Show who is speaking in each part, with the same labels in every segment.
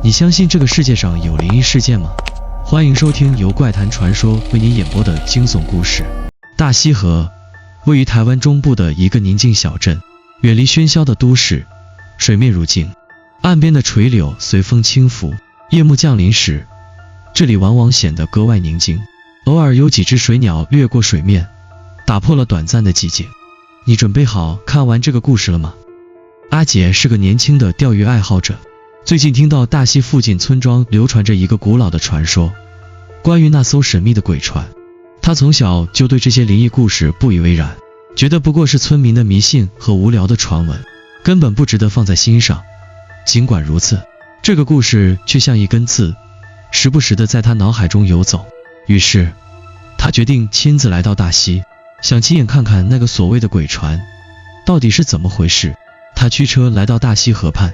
Speaker 1: 你相信这个世界上有灵异事件吗？欢迎收听由怪谈传说为您演播的惊悚故事。大溪河位于台湾中部的一个宁静小镇，远离喧嚣的都市，水面如镜，岸边的垂柳随风轻拂。夜幕降临时，这里往往显得格外宁静，偶尔有几只水鸟掠过水面，打破了短暂的寂静。你准备好看完这个故事了吗？阿杰是个年轻的钓鱼爱好者，最近听到大溪附近村庄流传着一个古老的传说，关于那艘神秘的鬼船。他从小就对这些灵异故事不以为然，觉得不过是村民的迷信和无聊的传闻，根本不值得放在心上。尽管如此，这个故事却像一根刺，时不时地在他脑海中游走。于是他决定亲自来到大溪，想亲眼看看那个所谓的鬼船到底是怎么回事。他驱车来到大溪河畔，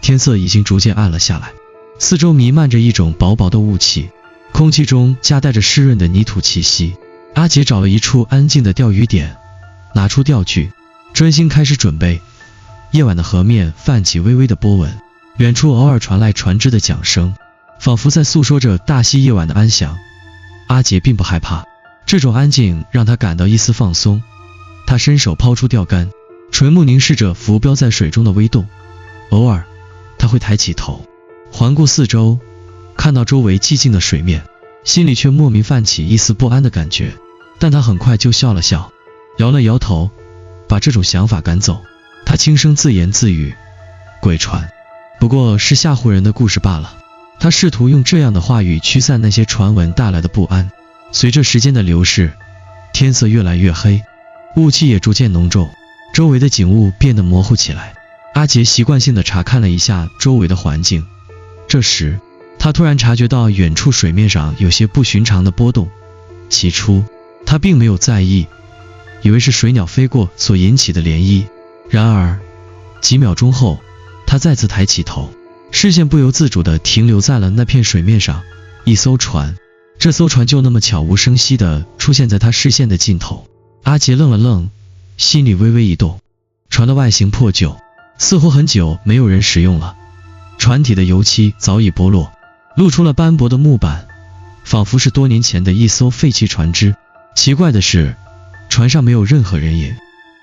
Speaker 1: 天色已经逐渐暗了下来，四周弥漫着一种薄薄的雾气，空气中夹带着湿润的泥土气息。阿杰找了一处安静的钓鱼点，拿出钓具，专心开始准备。夜晚的河面泛起微微的波纹，远处偶尔传来船只的桨声，仿佛在诉说着大溪夜晚的安详。阿杰并不害怕，这种安静让他感到一丝放松。他伸手抛出钓竿，垂目凝视着浮标在水中的微动。偶尔他会抬起头，环顾四周，看到周围寂静的水面，心里却莫名泛起一丝不安的感觉。但他很快就笑了笑，摇了摇头，把这种想法赶走。他轻声自言自语，鬼船不过是吓唬人的故事罢了。他试图用这样的话语驱散那些传闻带来的不安。随着时间的流逝，天色越来越黑，雾气也逐渐浓重，周围的景物变得模糊起来。阿杰习惯性地查看了一下周围的环境，这时他突然察觉到远处水面上有些不寻常的波动。起初他并没有在意，以为是水鸟飞过所引起的涟漪。然而几秒钟后，他再次抬起头，视线不由自主地停留在了那片水面上。一艘船，这艘船就那么悄无声息地出现在他视线的尽头。阿杰愣了愣，心里微微一动。船的外形破旧，似乎很久没有人使用了，船体的油漆早已剥落，露出了斑驳的木板，仿佛是多年前的一艘废弃船只。奇怪的是，船上没有任何人影，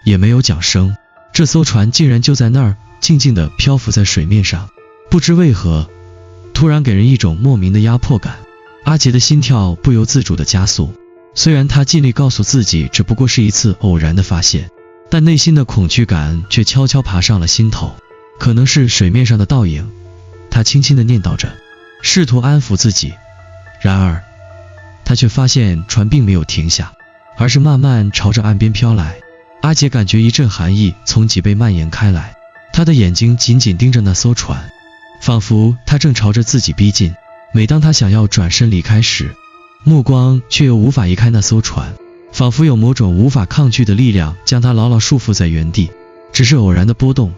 Speaker 1: 也没有桨声，这艘船竟然就在那儿静静地漂浮在水面上。不知为何，突然给人一种莫名的压迫感。阿杰的心跳不由自主地加速，虽然他尽力告诉自己这不过是一次偶然的发现，但内心的恐惧感却悄悄爬上了心头。可能是水面上的倒影，他轻轻地念叨着，试图安抚自己。然而他却发现船并没有停下，而是慢慢朝着岸边飘来。阿杰感觉一阵寒意从脊背蔓延开来，他的眼睛紧紧盯着那艘船，仿佛他正朝着自己逼近。每当他想要转身离开时，目光却又无法移开那艘船，仿佛有某种无法抗拒的力量将他牢牢束缚在原地。只是偶然的波动。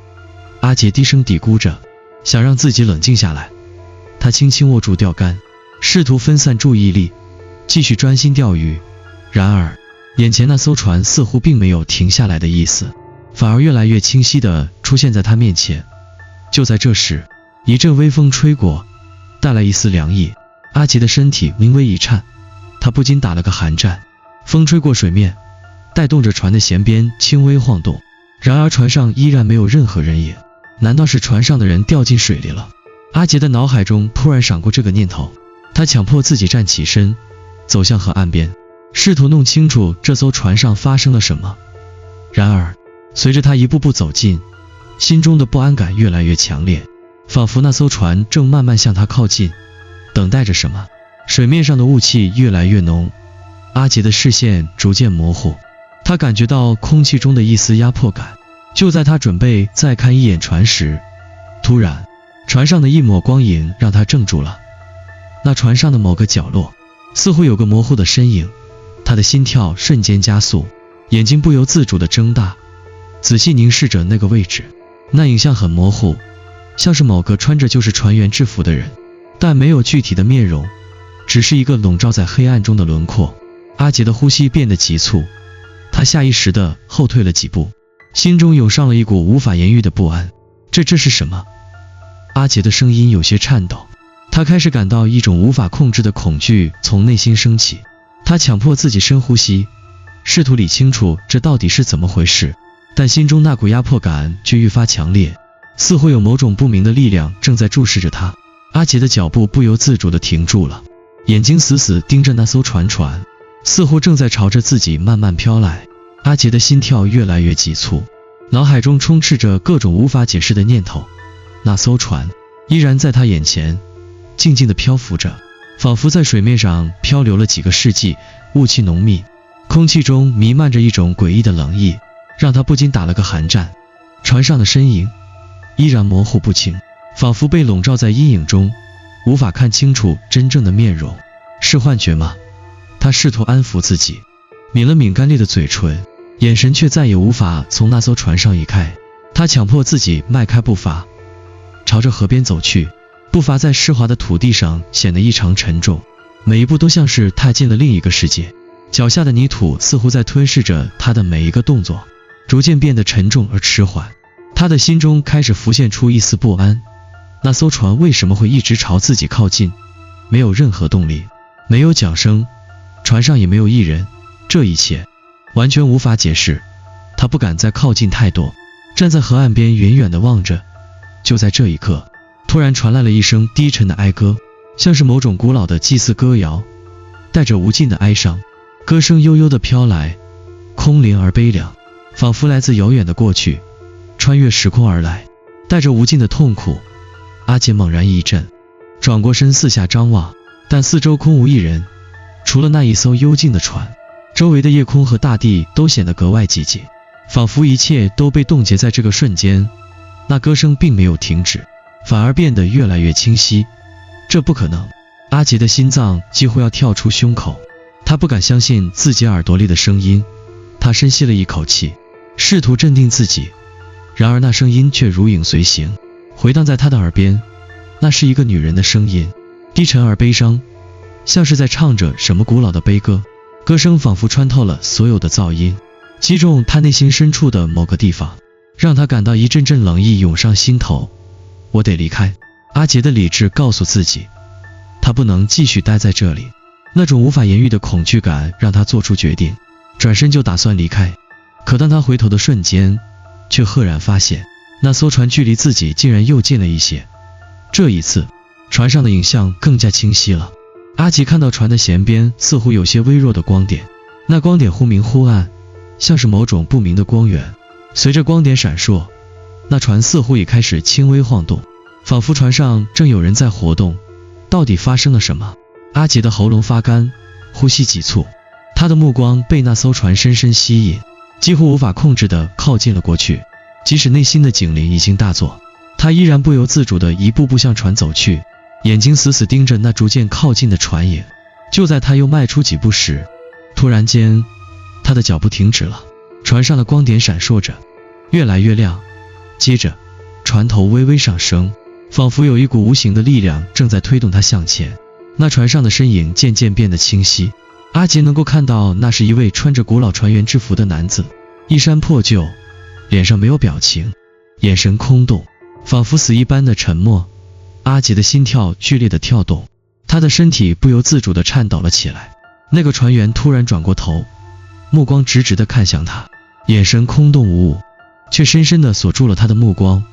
Speaker 1: 阿杰低声嘀咕着，想让自己冷静下来。他轻轻握住钓竿，试图分散注意力，继续专心钓鱼。然而眼前那艘船似乎并没有停下来的意思，反而越来越清晰地出现在他面前。就在这时，一阵微风吹过，带来一丝凉意。阿杰的身体微微一颤，他不禁打了个寒战。风吹过水面，带动着船的舷边轻微晃动。然而船上依然没有任何人影，难道是船上的人掉进水里了？阿杰的脑海中突然闪过这个念头，他强迫自己站起身，走向河岸边，试图弄清楚这艘船上发生了什么。然而随着他一步步走近，心中的不安感越来越强烈，仿佛那艘船正慢慢向他靠近，等待着什么。水面上的雾气越来越浓，阿杰的视线逐渐模糊，他感觉到空气中的一丝压迫感。就在他准备再看一眼船时，突然船上的一抹光影让他怔住了。那船上的某个角落似乎有个模糊的身影，他的心跳瞬间加速，眼睛不由自主地睁大，仔细凝视着那个位置。那影像很模糊，像是某个穿着旧式船员制服的人，但没有具体的面容，只是一个笼罩在黑暗中的轮廓。阿杰的呼吸变得急促，他下意识地后退了几步，心中涌上了一股无法言喻的不安。这是什么？阿杰的声音有些颤抖，他开始感到一种无法控制的恐惧从内心升起。他强迫自己深呼吸，试图理清楚这到底是怎么回事，但心中那股压迫感却愈发强烈，似乎有某种不明的力量正在注视着他。阿杰的脚步不由自主地停住了，眼睛死死盯着那艘船，似乎正在朝着自己慢慢飘来。阿杰的心跳越来越急促，脑海中充斥着各种无法解释的念头。那艘船依然在他眼前静静地漂浮着，仿佛在水面上漂流了几个世纪。雾气浓密，空气中弥漫着一种诡异的冷意，让他不禁打了个寒战。船上的身影依然模糊不清，仿佛被笼罩在阴影中，无法看清楚真正的面容。是幻觉吗？他试图安抚自己，抿了抿干裂的嘴唇，眼神却再也无法从那艘船上移开。他强迫自己迈开步伐，朝着河边走去，步伐在湿滑的土地上显得异常沉重，每一步都像是踏进了另一个世界。脚下的泥土似乎在吞噬着他的每一个动作，逐渐变得沉重而迟缓。他的心中开始浮现出一丝不安，那艘船为什么会一直朝自己靠近？没有任何动力，没有桨声，船上也没有一人，这一切完全无法解释。他不敢再靠近太多，站在河岸边远远地望着。就在这一刻，突然传来了一声低沉的哀歌，像是某种古老的祭祀歌谣，带着无尽的哀伤。歌声悠悠地飘来，空灵而悲凉，仿佛来自遥远的过去，穿越时空而来，带着无尽的痛苦。阿杰猛然一震，转过身四下张望，但四周空无一人，除了那一艘幽静的船，周围的夜空和大地都显得格外寂静，仿佛一切都被冻结在这个瞬间。那歌声并没有停止，反而变得越来越清晰。这不可能！阿杰的心脏几乎要跳出胸口，他不敢相信自己耳朵里的声音。他深吸了一口气，试图镇定自己，然而那声音却如影随形，回荡在他的耳边。那是一个女人的声音，低沉而悲伤，像是在唱着什么古老的悲歌。歌声仿佛穿透了所有的噪音，击中他内心深处的某个地方，让他感到一阵阵冷意涌上心头。我得离开。阿杰的理智告诉自己，他不能继续待在这里。那种无法言喻的恐惧感让他做出决定，转身就打算离开。可当他回头的瞬间，却赫然发现那艘船距离自己竟然又近了一些。这一次，船上的影像更加清晰了。阿杰看到船的舷边似乎有些微弱的光点，那光点忽明忽暗，像是某种不明的光源。随着光点闪烁，那船似乎也开始轻微晃动，仿佛船上正有人在活动。到底发生了什么？阿杰的喉咙发干，呼吸急促，他的目光被那艘船深深吸引，几乎无法控制地靠近了过去。即使内心的警铃已经大作，他依然不由自主地一步步向船走去，眼睛死死盯着那逐渐靠近的船影。就在他又迈出几步时，突然间，他的脚步停止了。船上的光点闪烁着，越来越亮，接着船头微微上升，仿佛有一股无形的力量正在推动他向前。那船上的身影渐渐变得清晰，阿杰能够看到那是一位穿着古老船员制服的男子，衣衫破旧，脸上没有表情，眼神空洞，仿佛死一般的沉默。阿杰的心跳剧烈的跳动，他的身体不由自主地颤抖了起来。那个船员突然转过头，目光直直地看向他，眼神空洞无物，却深深地锁住了他的目光。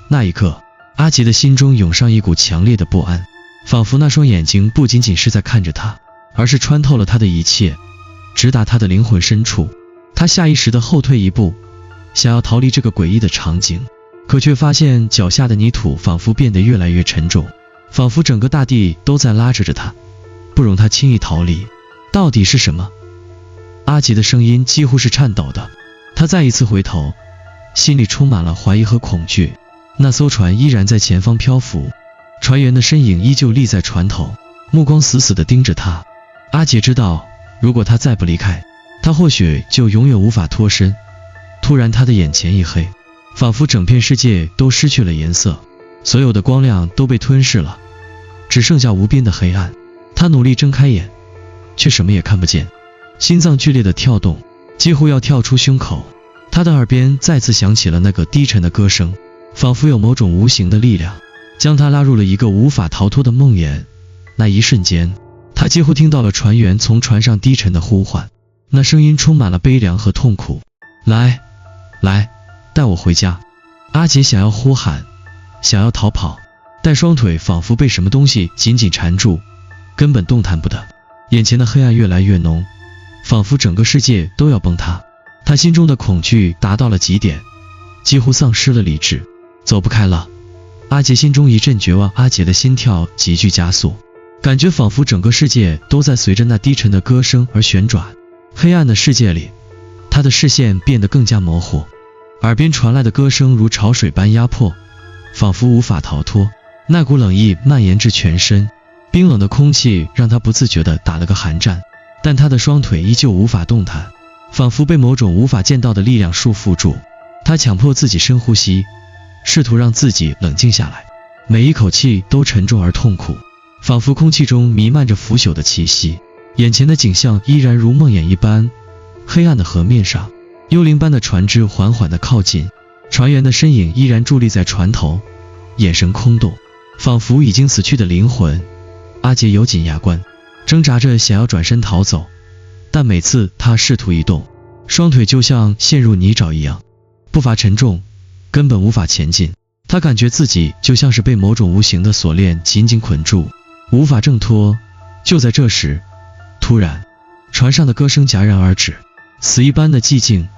Speaker 1: 那一刻，阿杰的心中涌上一股强烈的不安，仿佛那双眼睛不仅仅是在看着他，而是穿透了他的一切，直达他的灵魂深处。他下意识地后退一步，想要逃离这个诡异的场景，可却发现脚下的泥土仿佛变得越来越沉重，仿佛整个大地都在拉扯着他，不容他轻易逃离。到底是什么？阿杰的声音几乎是颤抖的。他再一次回头，心里充满了怀疑和恐惧。那艘船依然在前方漂浮，船员的身影依旧立在船头，目光死死地盯着他。阿杰知道，如果他再不离开，他或许就永远无法脱身。突然他的眼前一黑，仿佛整片世界都失去了颜色，所有的光亮都被吞噬了，只剩下无边的黑暗。他努力睁开眼，却什么也看不见，心脏剧烈的跳动，几乎要跳出胸口。他的耳边再次响起了那个低沉的歌声，仿佛有某种无形的力量将他拉入了一个无法逃脱的梦魇。那一瞬间，他几乎听到了船员从船上低沉的呼唤，那声音充满了悲凉和痛苦。来，带我回家。阿杰想要呼喊，想要逃跑，但双腿仿佛被什么东西紧紧缠住，根本动弹不得。眼前的黑暗越来越浓，仿佛整个世界都要崩塌。他心中的恐惧达到了极点，几乎丧失了理智，走不开了。阿杰心中一阵绝望，阿杰的心跳急剧加速，感觉仿佛整个世界都在随着那低沉的歌声而旋转。黑暗的世界里，他的视线变得更加模糊，耳边传来的歌声如潮水般压迫，仿佛无法逃脱。那股冷意蔓延至全身，冰冷的空气让他不自觉地打了个寒战，但他的双腿依旧无法动弹，仿佛被某种无法见到的力量束缚住。他强迫自己深呼吸，试图让自己冷静下来，每一口气都沉重而痛苦，仿佛空气中弥漫着腐朽的气息。眼前的景象依然如梦魇一般，黑暗的河面上，幽灵般的船只缓缓地靠近，船员的身影依然伫立在船头，眼神空洞，仿佛已经死去的灵魂。阿杰咬紧牙关，挣扎着想要转身逃走，但每次他试图移动，双腿就像陷入泥沼一样，步伐沉重，根本无法前进。他感觉自己就像是被某种无形的锁链紧紧捆住，无法挣脱。就在这时，突然，船上的歌声戛然而止，死一般的寂静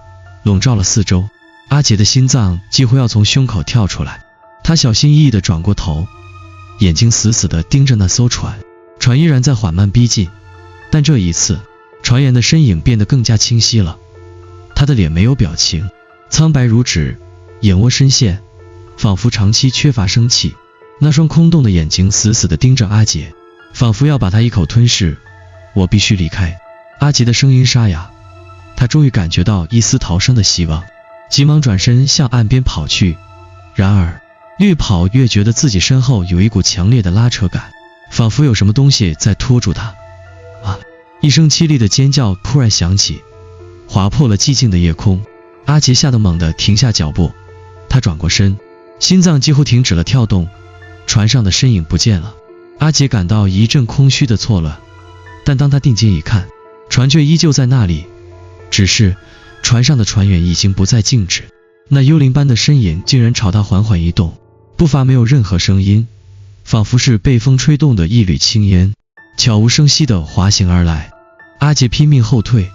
Speaker 1: 笼罩了四周。阿杰的心脏几乎要从胸口跳出来，他小心翼翼地转过头，眼睛死死地盯着那艘船。船依然在缓慢逼近，但这一次，船员的身影变得更加清晰了。他的脸没有表情，苍白如纸，眼窝深陷，仿佛长期缺乏生气。那双空洞的眼睛死死地盯着阿杰，仿佛要把他一口吞噬。我必须离开。阿杰的声音沙哑，他终于感觉到一丝逃生的希望，急忙转身向岸边跑去。然而，越跑越觉得自己身后有一股强烈的拉扯感，仿佛有什么东西在拖住他。啊！一声凄厉的尖叫突然响起，划破了寂静的夜空。阿杰吓得猛地停下脚步，他转过身，心脏几乎停止了跳动。船上的身影不见了，阿杰感到一阵空虚的错乱。但当他定睛一看，船却依旧在那里，只是船上的船员已经不再静止，那幽灵般的身影竟然朝他缓缓移动，步伐没有任何声音，仿佛是被风吹动的一缕青烟，悄无声息地滑行而来。阿杰拼命后退，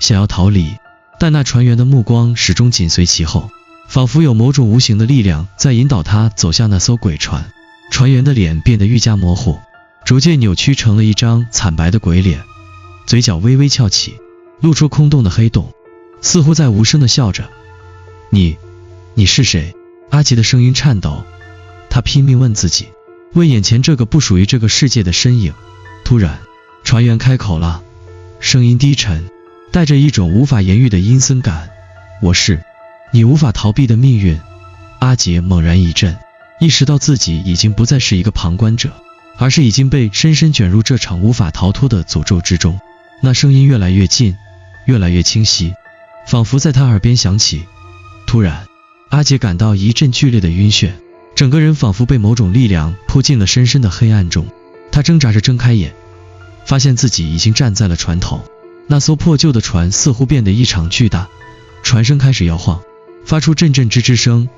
Speaker 1: 想要逃离，但那船员的目光始终紧随其后，仿佛有某种无形的力量在引导他走向那艘鬼船。船员的脸变得愈加模糊，逐渐扭曲成了一张惨白的鬼脸，嘴角微微翘起，露出空洞的黑洞，似乎在无声地笑着。你是谁？阿杰的声音颤抖，他拼命问自己，问眼前这个不属于这个世界的身影。突然，船员开口了，声音低沉，带着一种无法言喻的阴森感。我是你无法逃避的命运。阿杰猛然一震，意识到自己已经不再是一个旁观者，而是已经被深深卷入这场无法逃脱的诅咒之中。那声音越来越近，越来越清晰，仿佛在他耳边响起。突然，阿杰感到一阵剧烈的晕眩，整个人仿佛被某种力量扑进了深深的黑暗中。他挣扎着睁开眼，发现自己已经站在了船头。那艘破旧的船似乎变得异常巨大，船身开始摇晃，发出阵阵吱吱声，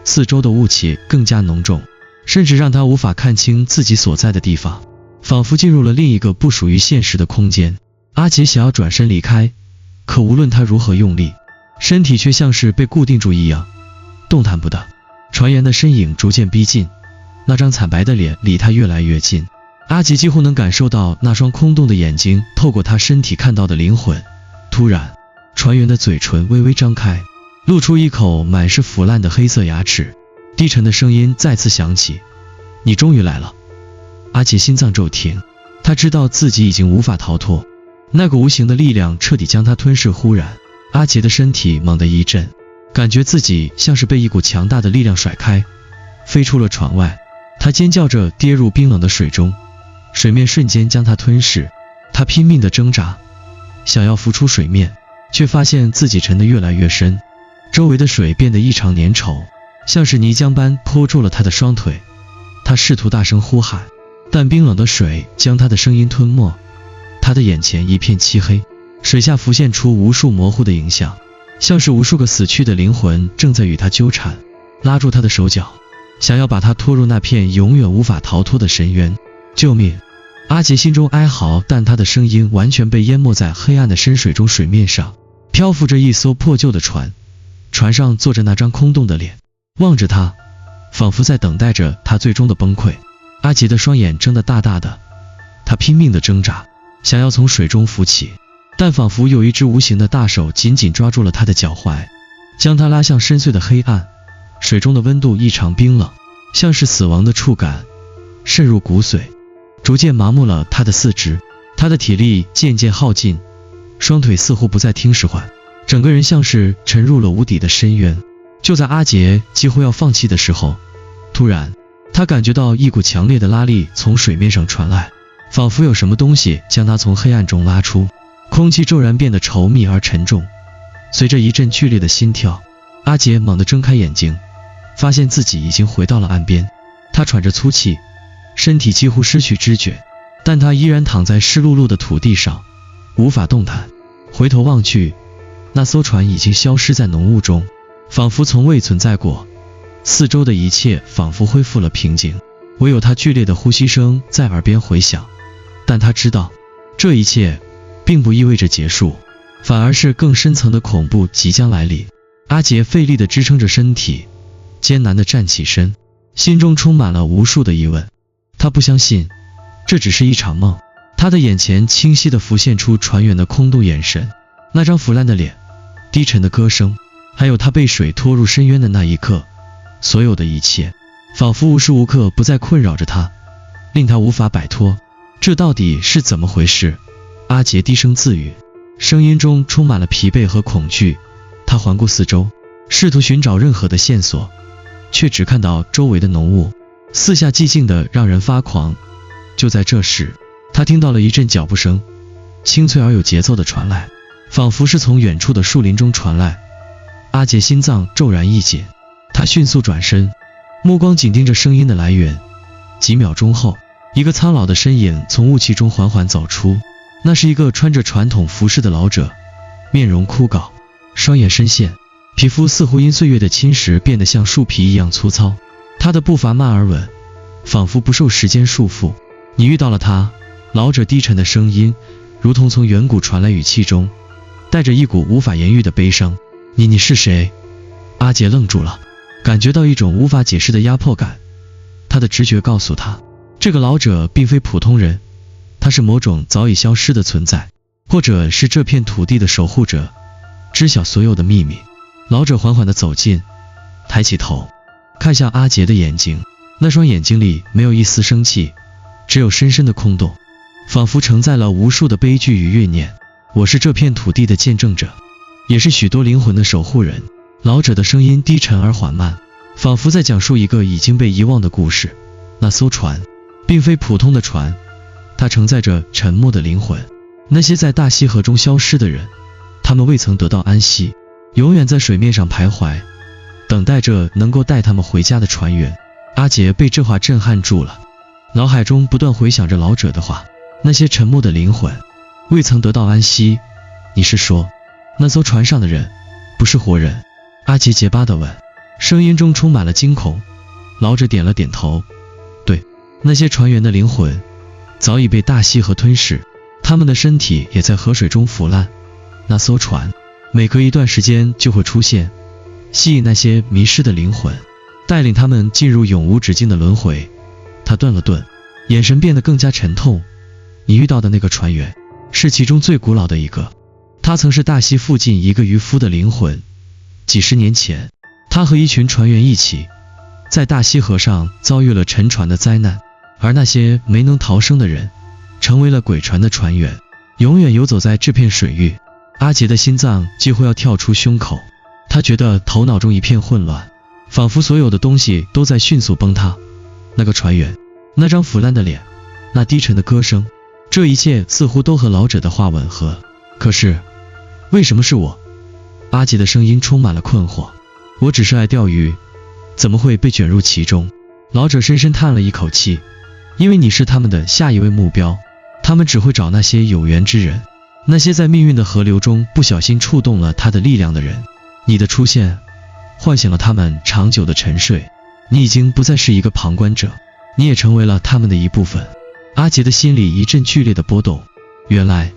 Speaker 1: 四周的雾气更加浓重，甚至让他无法看清自己所在的地方，仿佛进入了另一个不属于现实的空间。阿杰想要转身离开，可无论他如何用力，身体却像是被固定住一样，动弹不得。船员的身影逐渐逼近，那张惨白的脸离他越来越近。阿杰几乎能感受到那双空洞的眼睛透过他身体看到的灵魂。突然，船员的嘴唇微微张开，露出一口满是腐烂的黑色牙齿，低沉的声音再次响起，你终于来了。阿杰心脏骤停，他知道自己已经无法逃脱，那个无形的力量彻底将他吞噬。忽然，阿杰的身体猛地一震，感觉自己像是被一股强大的力量甩开，飞出了船外。他尖叫着跌入冰冷的水中，水面瞬间将他吞噬。他拼命地挣扎，想要浮出水面，却发现自己沉得越来越深，周围的水变得异常粘稠，像是泥浆般泼住了他的双腿。他试图大声呼喊，但冰冷的水将他的声音吞没。他的眼前一片漆黑，水下浮现出无数模糊的影像，像是无数个死去的灵魂正在与他纠缠，拉住他的手脚，想要把他拖入那片永远无法逃脱的深渊。救命！阿杰心中哀嚎，但他的声音完全被淹没在黑暗的深水中。水面上漂浮着一艘破旧的船，船上坐着那张空洞的脸，望着他，仿佛在等待着他最终的崩溃。阿杰的双眼睁得大大的，他拼命地挣扎，想要从水中浮起，但仿佛有一只无形的大手紧紧抓住了他的脚踝，将他拉向深邃的黑暗。水中的温度异常冰冷，像是死亡的触感，渗入骨髓，逐渐麻木了他的四肢。他的体力渐渐耗尽，双腿似乎不再听使唤，整个人像是沉入了无底的深渊。就在阿杰几乎要放弃的时候，突然他感觉到一股强烈的拉力从水面上传来，仿佛有什么东西将他从黑暗中拉出。空气骤然变得稠密而沉重，随着一阵剧烈的心跳，阿杰猛地睁开眼睛，发现自己已经回到了岸边。他喘着粗气，身体几乎失去知觉，但他依然躺在湿漉漉的土地上，无法动弹。回头望去，那艘船已经消失在浓雾中，仿佛从未存在过。四周的一切仿佛恢复了平静，唯有他剧烈的呼吸声在耳边回响。但他知道，这一切并不意味着结束，反而是更深层的恐怖即将来临。阿杰费力地支撑着身体，艰难地站起身，心中充满了无数的疑问。他不相信这只是一场梦，他的眼前清晰地浮现出船员的空洞眼神，那张腐烂的脸，低沉的歌声，还有他被水拖入深渊的那一刻。所有的一切仿佛无时无刻不再困扰着他，令他无法摆脱。这到底是怎么回事？阿杰低声自语，声音中充满了疲惫和恐惧。他环顾四周，试图寻找任何的线索，却只看到周围的浓雾，四下寂静的让人发狂。就在这时，他听到了一阵脚步声，清脆而有节奏的传来，仿佛是从远处的树林中传来。阿杰心脏骤然一紧，他迅速转身，目光紧盯着声音的来源。几秒钟后，一个苍老的身影从雾气中缓缓走出，那是一个穿着传统服饰的老者，面容枯槁，双眼深陷，皮肤似乎因岁月的侵蚀变得像树皮一样粗糙。他的步伐慢而稳，仿佛不受时间束缚。你遇到了他。老者低沉的声音如同从远古传来，语气中带着一股无法言喻的悲伤。你是谁？阿杰愣住了，感觉到一种无法解释的压迫感。他的直觉告诉他，这个老者并非普通人，他是某种早已消失的存在，或者是这片土地的守护者，知晓所有的秘密。老者缓缓地走近，抬起头，看向阿杰的眼睛，那双眼睛里没有一丝生气，只有深深的空洞，仿佛承载了无数的悲剧与怨念。我是这片土地的见证者，也是许多灵魂的守护人。老者的声音低沉而缓慢，仿佛在讲述一个已经被遗忘的故事。那艘船并非普通的船，它承载着沉默的灵魂，那些在大西河中消失的人，他们未曾得到安息，永远在水面上徘徊，等待着能够带他们回家的船员。阿杰被这话震撼住了，脑海中不断回想着老者的话，那些沉默的灵魂未曾得到安息。你是说，那艘船上的人不是活人？阿杰结巴地问，声音中充满了惊恐。老者点了点头，对，那些船员的灵魂早已被大西河吞噬，他们的身体也在河水中腐烂。那艘船每隔一段时间就会出现，吸引那些迷失的灵魂，带领他们进入永无止境的轮回。他顿了顿，眼神变得更加沉痛。你遇到的那个船员是其中最古老的一个，他曾是大溪附近一个渔夫的灵魂。几十年前，他和一群船员一起在大溪河上遭遇了沉船的灾难，而那些没能逃生的人成为了鬼船的船员，永远游走在这片水域。阿杰的心脏几乎要跳出胸口，他觉得头脑中一片混乱，仿佛所有的东西都在迅速崩塌。那个船员，那张腐烂的脸，那低沉的歌声，这一切似乎都和老者的话吻合。可是为什么是我？阿杰的声音充满了困惑。我只是爱钓鱼，怎么会被卷入其中？老者深深叹了一口气，因为你是他们的下一位目标，他们只会找那些有缘之人，那些在命运的河流中不小心触动了他的力量的人。你的出现唤醒了他们长久的沉睡，你已经不再是一个旁观者，你也成为了他们的一部分。阿杰的心里一阵剧烈的波动，原来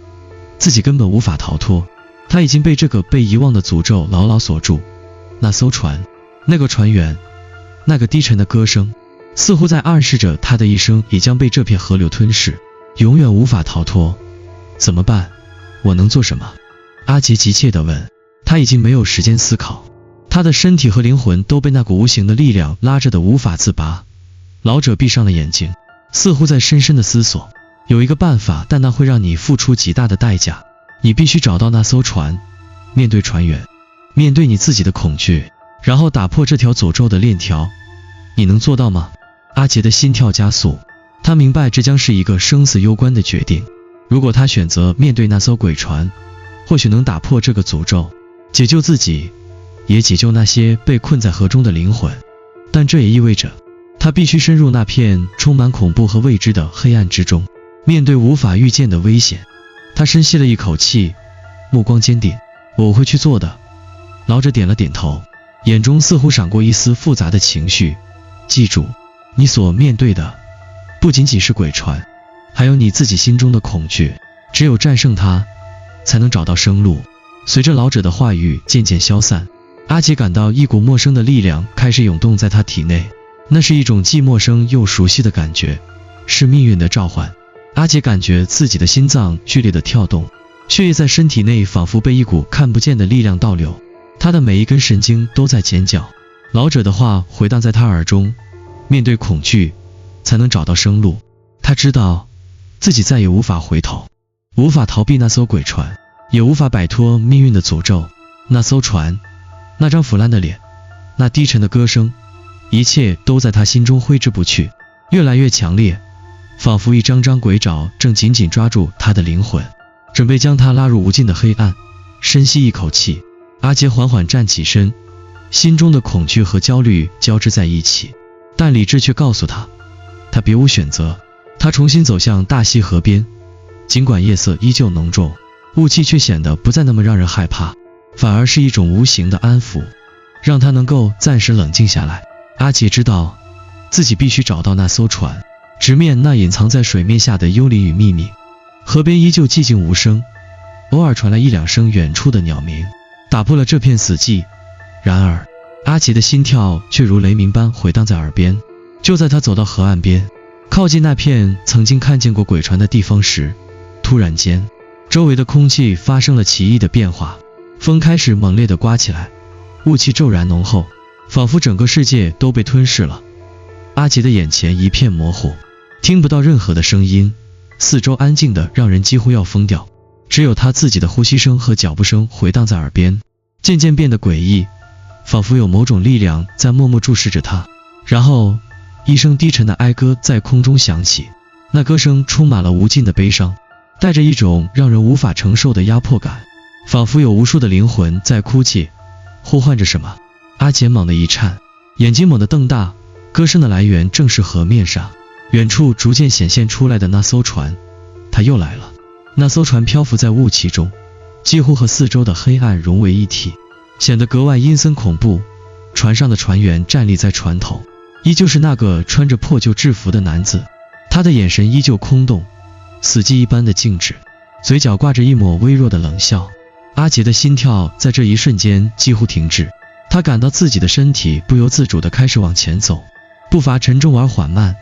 Speaker 1: 自己根本无法逃脱，他已经被这个被遗忘的诅咒牢牢锁住。那艘船，那个船员，那个低沉的歌声，似乎在暗示着他的一生也将被这片河流吞噬，永远无法逃脱。怎么办？我能做什么？阿杰急切地问。他已经没有时间思考，他的身体和灵魂都被那股无形的力量拉着的无法自拔。老者闭上了眼睛，似乎在深深的思索。有一个办法，但那会让你付出极大的代价。你必须找到那艘船，面对船员，面对你自己的恐惧，然后打破这条诅咒的链条。你能做到吗？阿杰的心跳加速，他明白这将是一个生死攸关的决定。如果他选择面对那艘鬼船，或许能打破这个诅咒，解救自己，也解救那些被困在河中的灵魂。但这也意味着他必须深入那片充满恐怖和未知的黑暗之中，面对无法预见的危险。他深吸了一口气，目光坚定。我会去做的。老者点了点头，眼中似乎闪过一丝复杂的情绪。记住，你所面对的不仅仅是鬼船，还有你自己心中的恐惧。只有战胜它，才能找到生路。随着老者的话语渐渐消散，阿杰感到一股陌生的力量开始涌动在他体内，那是一种既陌生又熟悉的感觉，是命运的召唤。阿杰感觉自己的心脏剧烈的跳动，血液在身体内仿佛被一股看不见的力量倒流，他的每一根神经都在尖叫。老者的话回荡在他耳中，面对恐惧，才能找到生路。他知道自己再也无法回头，无法逃避那艘鬼船，也无法摆脱命运的诅咒。那艘船，那张腐烂的脸，那低沉的歌声，一切都在他心中挥之不去，越来越强烈，仿佛一张张鬼爪正紧紧抓住他的灵魂，准备将他拉入无尽的黑暗。深吸一口气，阿杰缓缓站起身，心中的恐惧和焦虑交织在一起，但理智却告诉他，他别无选择。他重新走向大溪河边，尽管夜色依旧浓重，雾气却显得不再那么让人害怕，反而是一种无形的安抚，让他能够暂时冷静下来。阿杰知道自己必须找到那艘船，直面那隐藏在水面下的幽灵与秘密。河边依旧寂静无声，偶尔传来一两声远处的鸟鸣，打破了这片死寂。然而阿杰的心跳却如雷鸣般回荡在耳边。就在他走到河岸边，靠近那片曾经看见过鬼船的地方时，突然间周围的空气发生了奇异的变化，风开始猛烈地刮起来，雾气骤然浓厚，仿佛整个世界都被吞噬了。阿杰的眼前一片模糊，听不到任何的声音，四周安静的让人几乎要疯掉，只有他自己的呼吸声和脚步声回荡在耳边，渐渐变得诡异，仿佛有某种力量在默默注视着他。然后一声低沉的哀歌在空中响起，那歌声充满了无尽的悲伤，带着一种让人无法承受的压迫感，仿佛有无数的灵魂在哭泣，呼唤着什么。阿杰猛地一颤，眼睛猛地瞪大，歌声的来源正是河面上远处逐渐显现出来的那艘船。它又来了。那艘船漂浮在雾气中，几乎和四周的黑暗融为一体，显得格外阴森恐怖。船上的船员站立在船头，依旧是那个穿着破旧制服的男子，他的眼神依旧空洞，死寂一般的静止，嘴角挂着一抹微弱的冷笑。阿杰的心跳在这一瞬间几乎停滞，他感到自己的身体不由自主地开始往前走，步伐沉重而缓慢，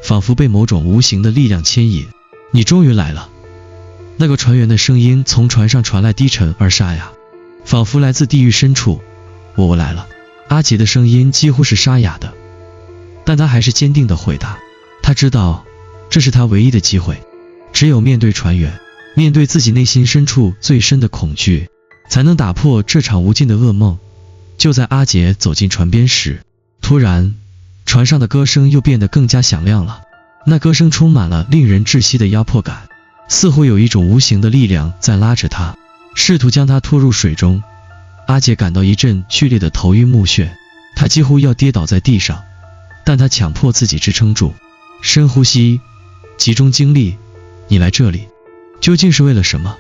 Speaker 1: 仿佛被某种无形的力量牵引。你终于来了。那个船员的声音从船上传来，低沉而沙哑，仿佛来自地狱深处。我来了。阿杰的声音几乎是沙哑的，但他还是坚定地回答。他知道这是他唯一的机会，只有面对船员，面对自己内心深处最深的恐惧，才能打破这场无尽的噩梦。就在阿杰走进船边时，突然船上的歌声又变得更加响亮了。那歌声充满了令人窒息的压迫感，似乎有一种无形的力量在拉着他，试图将他拖入水中。阿杰感到一阵剧烈的头晕目眩，他几乎要跌倒在地上，但他强迫自己支撑住，深呼吸，集中精力。你来这里究竟是为了什么？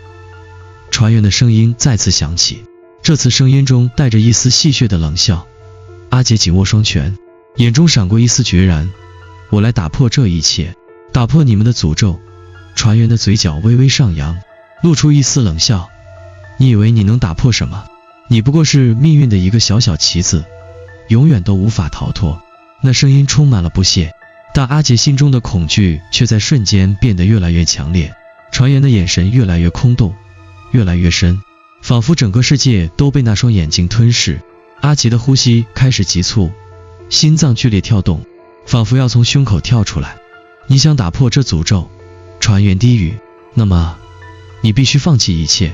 Speaker 1: 船员的声音再次响起，这次声音中带着一丝戏谑的冷笑。阿杰紧握双拳，眼中闪过一丝决然。我来打破这一切，打破你们的诅咒。船员的嘴角微微上扬，露出一丝冷笑。你以为你能打破什么？你不过是命运的一个小小棋子，永远都无法逃脱。那声音充满了不屑，但阿杰心中的恐惧却在瞬间变得越来越强烈。船员的眼神越来越空洞，越来越深，仿佛整个世界都被那双眼睛吞噬。阿杰的呼吸开始急促，心脏剧烈跳动，仿佛要从胸口跳出来。你想打破这诅咒？船员低语。那么你必须放弃一切。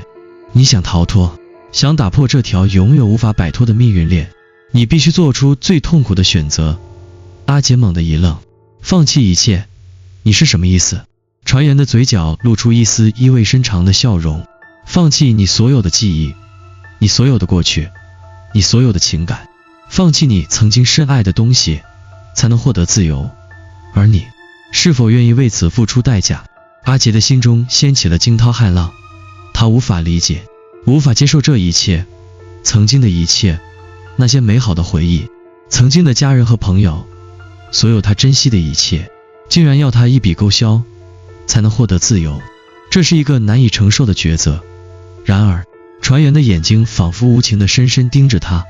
Speaker 1: 你想逃脱，想打破这条永远无法摆脱的命运链，你必须做出最痛苦的选择。阿杰猛地一愣，放弃一切？你是什么意思？船员的嘴角露出一丝意味深长的笑容。放弃你所有的记忆，你所有的过去，你所有的情感，放弃你曾经深爱的东西，才能获得自由。而你是否愿意为此付出代价？阿杰的心中掀起了惊涛骇浪，他无法理解，无法接受这一切，曾经的一切，那些美好的回忆，曾经的家人和朋友，所有他珍惜的一切，竟然要他一笔勾销，才能获得自由。这是一个难以承受的抉择。然而，船员的眼睛仿佛无情地深深盯着他，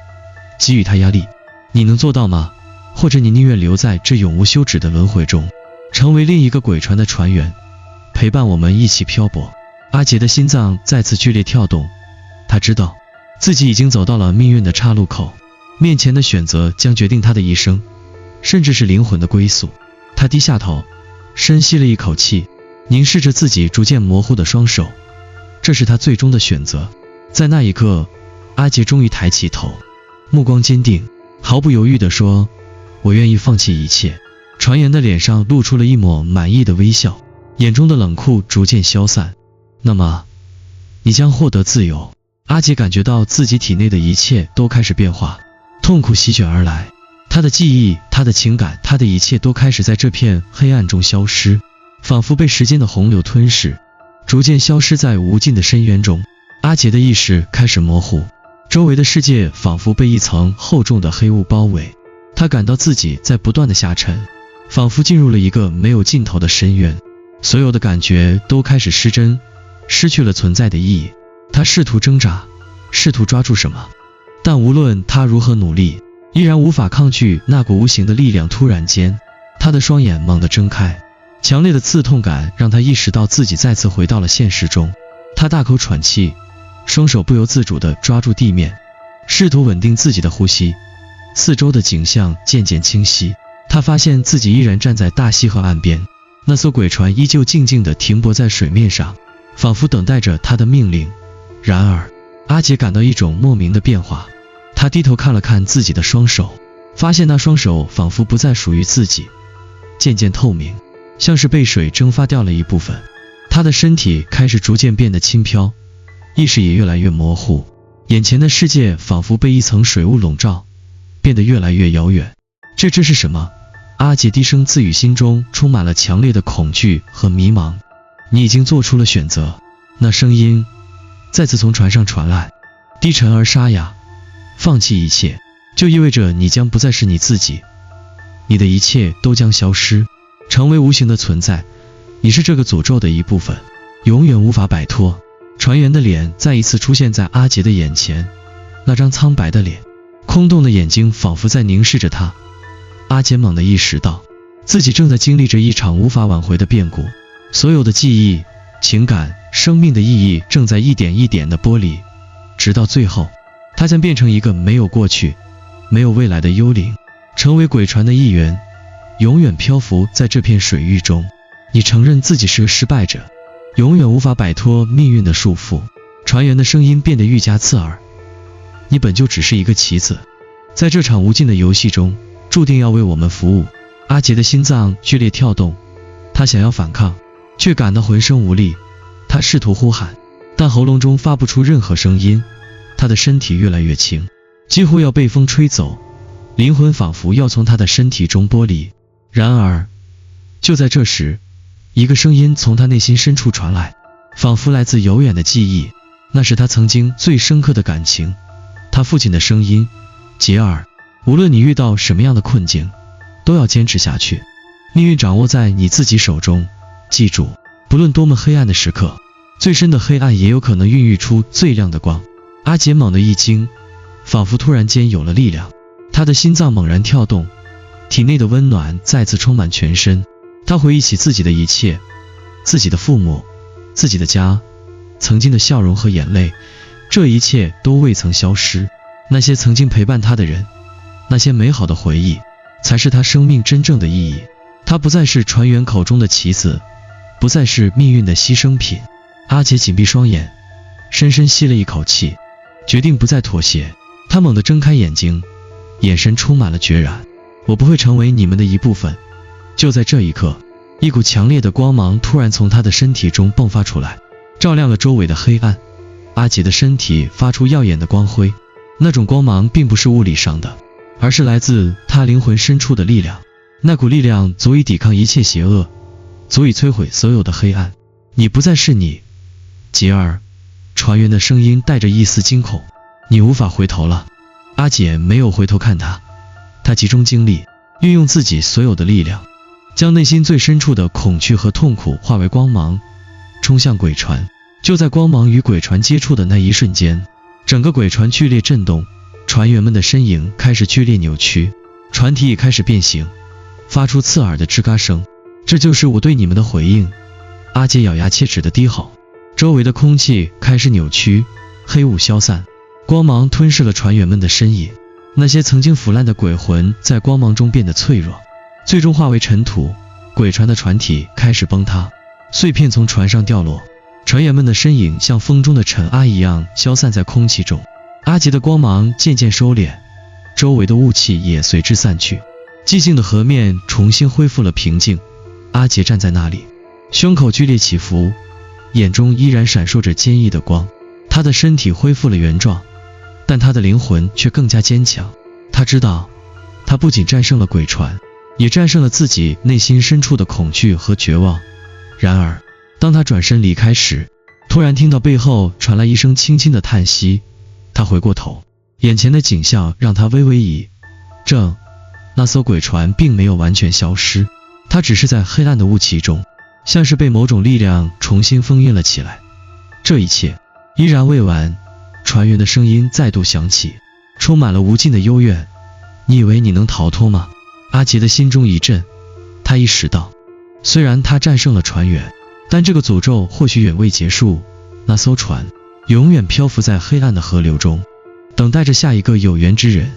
Speaker 1: 给予他压力。你能做到吗？或者你宁愿留在这永无休止的轮回中，成为另一个鬼船的船员，陪伴我们一起漂泊。阿杰的心脏再次剧烈跳动，他知道自己已经走到了命运的岔路口，面前的选择将决定他的一生，甚至是灵魂的归宿。他低下头，深吸了一口气，凝视着自己逐渐模糊的双手。这是他最终的选择。在那一刻，阿杰终于抬起头，目光坚定，毫不犹豫地说：我愿意放弃一切。船员的脸上露出了一抹满意的微笑，眼中的冷酷逐渐消散。那么，你将获得自由。阿杰感觉到自己体内的一切都开始变化，痛苦席卷而来，他的记忆，他的情感，他的一切都开始在这片黑暗中消失，仿佛被时间的洪流吞噬，逐渐消失在无尽的深渊中。阿杰的意识开始模糊，周围的世界仿佛被一层厚重的黑雾包围，他感到自己在不断的下沉，仿佛进入了一个没有尽头的深渊，所有的感觉都开始失真，失去了存在的意义。他试图挣扎，试图抓住什么，但无论他如何努力，依然无法抗拒那股无形的力量。突然间，他的双眼猛地睁开，强烈的刺痛感让他意识到自己再次回到了现实中。他大口喘气，双手不由自主地抓住地面，试图稳定自己的呼吸。四周的景象渐渐清晰，他发现自己依然站在大西河岸边，那艘鬼船依旧静静地停泊在水面上，仿佛等待着他的命令。然而，阿杰感到一种莫名的变化，他低头看了看自己的双手，发现那双手仿佛不再属于自己，渐渐透明，像是被水蒸发掉了一部分。他的身体开始逐渐变得轻飘，意识也越来越模糊，眼前的世界仿佛被一层水雾笼罩，变得越来越遥远。这是什么？阿杰低声自语，心中充满了强烈的恐惧和迷茫。你已经做出了选择。那声音再次从船上传来，低沉而沙哑。放弃一切，就意味着你将不再是你自己，你的一切都将消失，成为无形的存在。你是这个诅咒的一部分，永远无法摆脱。船员的脸再一次出现在阿杰的眼前，那张苍白的脸，空洞的眼睛仿佛在凝视着他。阿杰猛地意识到，自己正在经历着一场无法挽回的变故，所有的记忆、情感、生命的意义正在一点一点地剥离，直到最后，他将变成一个没有过去、没有未来的幽灵，成为鬼船的一员，永远漂浮在这片水域中。你承认自己是个失败者，永远无法摆脱命运的束缚。船员的声音变得愈加刺耳。你本就只是一个棋子，在这场无尽的游戏中，注定要为我们服务。阿杰的心脏剧烈跳动，他想要反抗，却感到浑身无力。他试图呼喊，但喉咙中发不出任何声音。他的身体越来越轻，几乎要被风吹走。灵魂仿佛要从他的身体中剥离。然而，就在这时，一个声音从他内心深处传来，仿佛来自遥远的记忆，那是他曾经最深刻的感情，他父亲的声音：杰尔，无论你遇到什么样的困境，都要坚持下去。命运掌握在你自己手中，记住，不论多么黑暗的时刻，最深的黑暗也有可能孕育出最亮的光。阿杰猛地一惊，仿佛突然间有了力量，他的心脏猛然跳动，体内的温暖再次充满全身。他回忆起自己的一切，自己的父母，自己的家，曾经的笑容和眼泪，这一切都未曾消失。那些曾经陪伴他的人，那些美好的回忆，才是他生命真正的意义。他不再是船员口中的棋子，不再是命运的牺牲品。阿杰紧闭双眼，深深吸了一口气，决定不再妥协。他猛地睁开眼睛，眼神充满了决然。我不会成为你们的一部分。就在这一刻，一股强烈的光芒突然从他的身体中迸发出来，照亮了周围的黑暗。阿杰的身体发出耀眼的光辉，那种光芒并不是物理上的，而是来自他灵魂深处的力量。那股力量足以抵抗一切邪恶，足以摧毁所有的黑暗。你不再是你，杰尔。船员的声音带着一丝惊恐。你无法回头了。阿杰没有回头看他，他集中精力，运用自己所有的力量，将内心最深处的恐惧和痛苦化为光芒，冲向鬼船。就在光芒与鬼船接触的那一瞬间，整个鬼船剧烈震动，船员们的身影开始剧烈扭曲，船体也开始变形，发出刺耳的吱嘎声。这就是我对你们的回应。阿杰咬牙切齿地低吼。周围的空气开始扭曲，黑雾消散，光芒吞噬了船员们的身影。那些曾经腐烂的鬼魂在光芒中变得脆弱，最终化为尘土。鬼船的船体开始崩塌，碎片从船上掉落，船员们的身影像风中的尘埃一样消散在空气中。阿杰的光芒渐渐收敛，周围的雾气也随之散去，寂静的河面重新恢复了平静。阿杰站在那里，胸口剧烈起伏，眼中依然闪烁着坚毅的光。他的身体恢复了原状，但他的灵魂却更加坚强。他知道，他不仅战胜了鬼船，也战胜了自己内心深处的恐惧和绝望。然而，当他转身离开时，突然听到背后传来一声轻轻的叹息。他回过头，眼前的景象让他微微一怔。那艘鬼船并没有完全消失，它只是在黑暗的雾气中，像是被某种力量重新封印了起来。这一切依然未完，船员的声音再度响起，充满了无尽的幽怨。你以为你能逃脱吗？阿杰的心中一震，他意识到，虽然他战胜了船员，但这个诅咒或许远未结束。那艘船永远漂浮在黑暗的河流中，等待着下一个有缘之人。